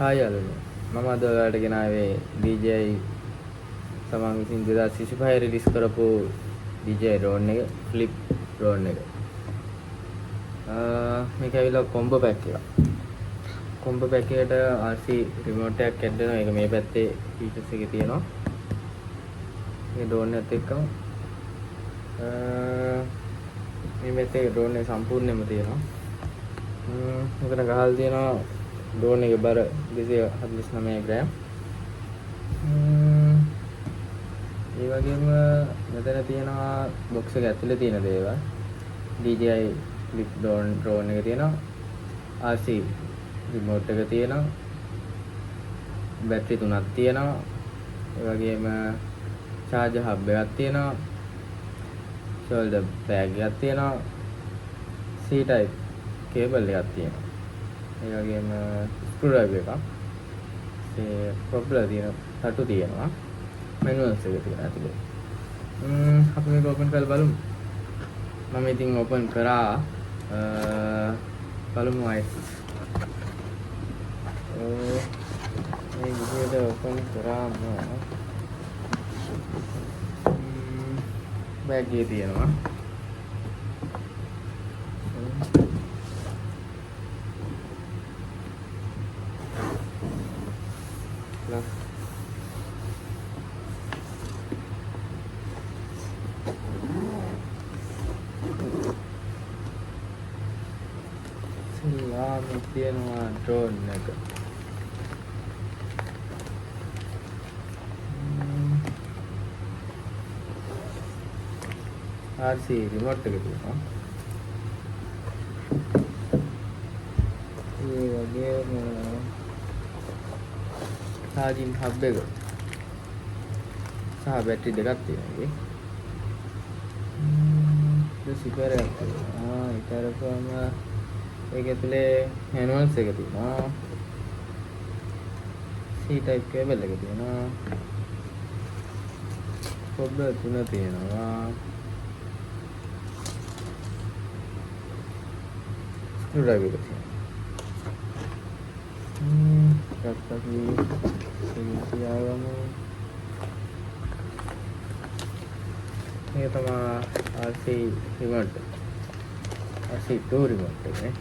Hi යාළුවනේ. මම අද ඔයාලට ගෙනාවේ DJI තමන් විසින් 2025 රිලීස් කරපු DJI drone එක, flip drone එක. මේක ඇවිල්ලා කොම්බෝ පැක් එකක්. කොම්බෝ පැක් එකට RC remote එකක් ඇඩ් වෙනවා. ඒක මේ පැත්තේ features එකේ තියෙනවා. මේ drone එකත් එක්කම මේ පැත්තේ drone එක සම්පූර්ණයෙන්ම තියෙනවා. මෙතන ගහලා තියෙනවා drone එකේ බර 249 ග්‍රෑම්. ඒ වගේම මෙතන තියෙනවා box එක ඇතුලේ තියෙන දේවල්. DJI flip drone එක තියෙනවා. RC remote එක තියෙනවා. බැටරි 3ක් තියෙනවා. ඒ වගේම charger hub එකක් තියෙනවා. shoulder bag එකක් තියෙනවා. C type cable එකක් තියෙනවා. ඒ වගේම ස්ක්‍රූ ඩ්‍රයිවර් එකක්. ඒ ප්‍රොපලර් තියෙන තටු තියෙනවා. manuals එක තියෙනවා ඇතුලේ. අපි මේක open කරලා බලමු. මම ඉතින් open කරා. බලමු අයිස්. මේ විදිහට open කරාම bag එකේ තියෙනවා. මේ තියෙනවා drone එක. RC remote එක තියෙනවා. ඒ වගේම charging hub එක සහ බැටරි දෙකක් තියෙනවා. සිපර් එකක් තියෙනවා. ඒක අරපුවම ඒක ඇතුලේ manuals එක තියෙනවා. C type cable එක තියෙනවා. cobbler 3 තියෙනවා. screw driver එක තියෙනවා. අපි සියාවම මේක තමයි RC remote. RC2 remote එක නේ.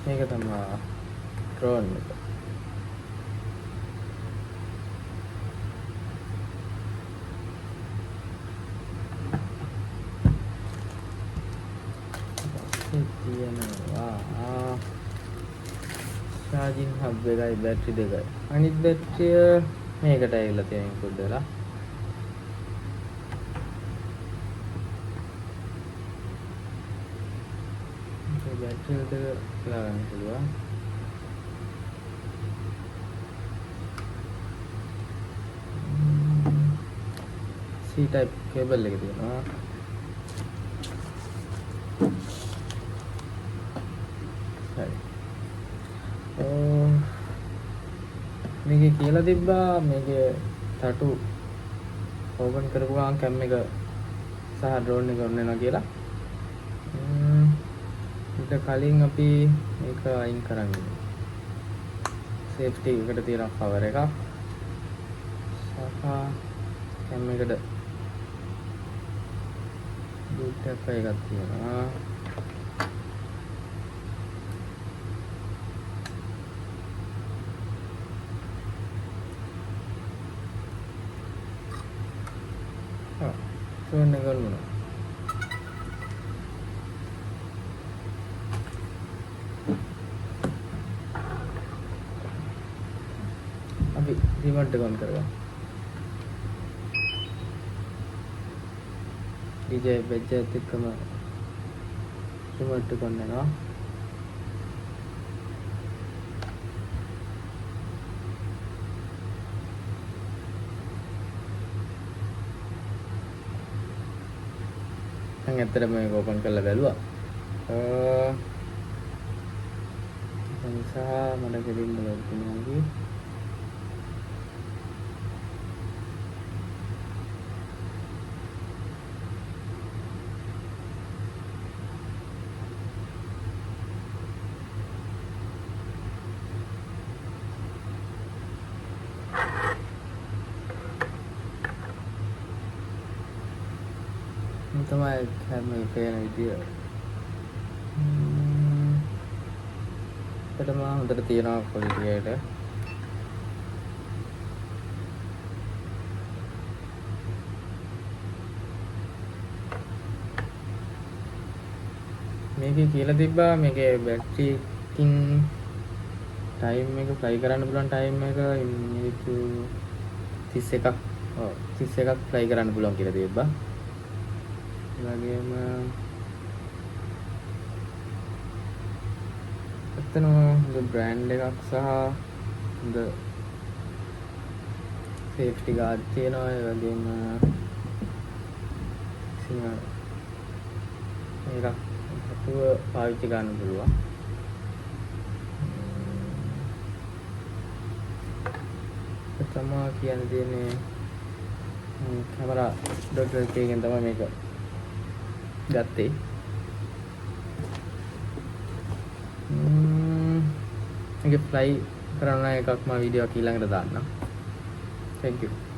මේක තමයි drone එක. තියෙනවා charging hub එකයි බැටරි දෙකයි. අනිත් බැටරිය මේකට ඇවිල්ලා තියෙන ඉන්ක්ලූඩ් වෙලා. බැටරි දෙක ලා ගන්න පුළුවන්. C type cable එක තියෙනවා. හරි. මේකේ කියලා තිබ්බා මේකේ තටු ඕපන් කරපු ගමන් කැම් එක සහ ඩ්‍රෝන් එක ඔන් වෙනවා කියලා. ඊට කලින් අපි මේක අයින් කරන්න ඕනේ. සේෆ්ටි එකට තියෙන කවර් එකක් සහ කැම් එකට බූට් එකක් තියෙනවා. ෆෝන් එක ගන්න. අපි රිමෝට් එක ඔන් කරගමු. DJI badge එකත් එක්කම රිමෝට් එක ඔන් වෙනවා. මම ඇත්තටම මේක ඕපන් කරලා බැලුවා. ඒ නිසා මට කෙලින්ම ලොග් වෙනවා වගේ. තමයි කැමරේ පේන විදිය. ඒකටම හොඳට තියෙනවා ක්වොලිටි එකට. මේකේ කියලා තිබ්බා මේකේ බැටරි එකකින් ටයිම් එක ෆ්ලයි කරන්න පුළුවන් ටයිම් එක මිනිත්තු 31ක් 31ක් ෆ්ලයි කරන්න පුළුවන් කියලා තිබ්බා. වගේම එතන හොඳ බ්‍රෑන්ඩ් එකක් සහ හොඳ සේෆ්ටි ගාඩ් තියෙනවා. ඒ වගේම මේක හතුව පාවිච්චි ගන්න පුළුවන්. ඒ තමයි කියන්න තියෙන්නේ. කැමරා.lk එකෙන් තමයි මේක ගත්තේ. මේක ෆ්ලයි කරන එකක් මම වීඩියෝ එක ඊළඟට දාන්නම්. Thank you.